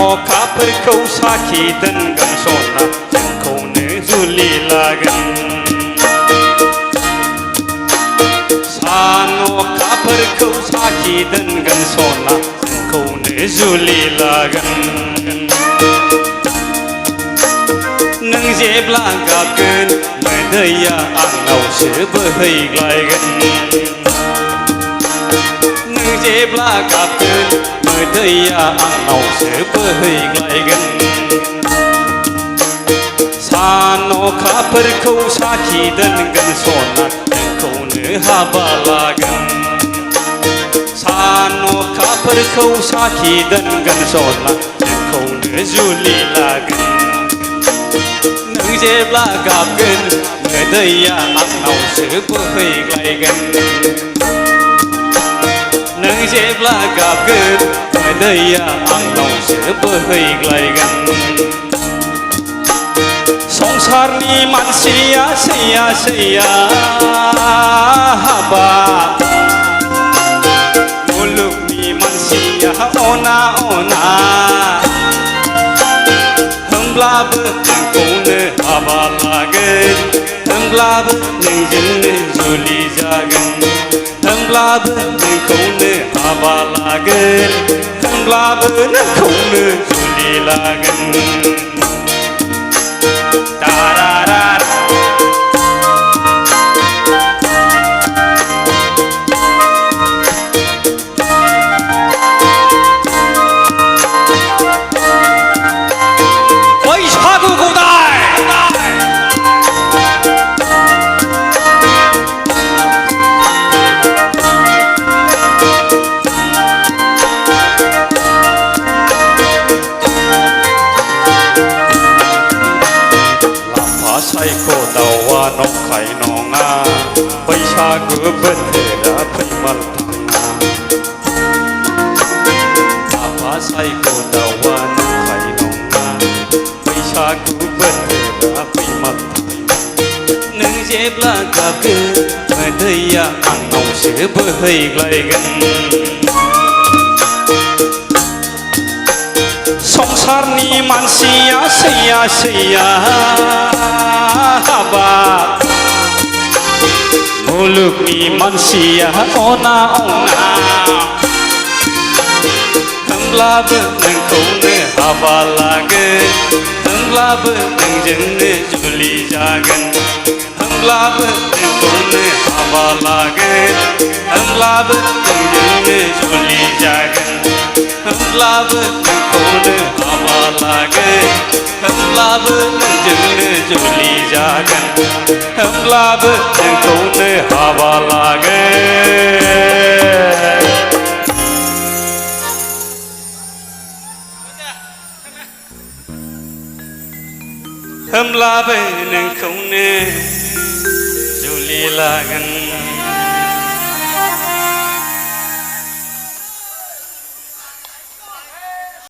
अखाफोरखौ साखि दोनगोन सना जोंखौनो जुलि लागोन सान अखाफोरखौ साखि दोनगोन सना जोंखौनो जुलि लागोन नों जेब्ला गाबगोन मोदैया आंनावसो बोहैग्लायगोन नों जेब्ला गाबगोन मोदैया आंनावसो बोहैग्लायगोन सान अखाफोरखौ साखि दोनगोन सना जोंखौनो हाबा लागोन सान अखाफोरखौ साखि दोनगोन सना जोंखौनो जुलि लागोन नों जेब्ला गाबगोन मोदैया आंनावसो बोहैग्लायगोन नों जेब्ला गाबगोन मोदैया आंनावसो बोहैग्लायगोन संसारनि मानसिया सैया सैया हाबा मुलुगनि मानसिया अना अना होमब्लाबो नोंखौनो हाबा लागोन होमब्लाबो नोंजोंनो जुलि जागोन होमब्लाबो नोंखौनो हाबा लागोन होमब्लाबो नोंखौनो जुलि लागोन सायख' दाउआ नंखाय नङा बैसागु बोथोरा फैमाल थाङा लाफा सायख' दाउआ नंखाय नङा बैसागु बोथोरा फैमाल थाङा नों जेब्ला गाबगोन मोदैया आंनावसो बोहैग्लायगोन संसारनि मानसिया सैया सैया हाबा मुलुगनि मानसिया अना अना होमब्लाबो नोंखौनो हाबा लागोन होमब्लाबो नोंजोंनो जुलि जागोन होमब्लाबो नोंखौनो हाबा लागोन होमब्लाबो नोंजोंनो जुलि जागोन होमब्लाबो नोंखौनो हाबा लागोन होमब्लाबो नोंजोंनो जुलि जागोन होमब्लाबो नोंखौनो हाबा लागोन होमब्लाबो नोंखौनो जुलि लागोन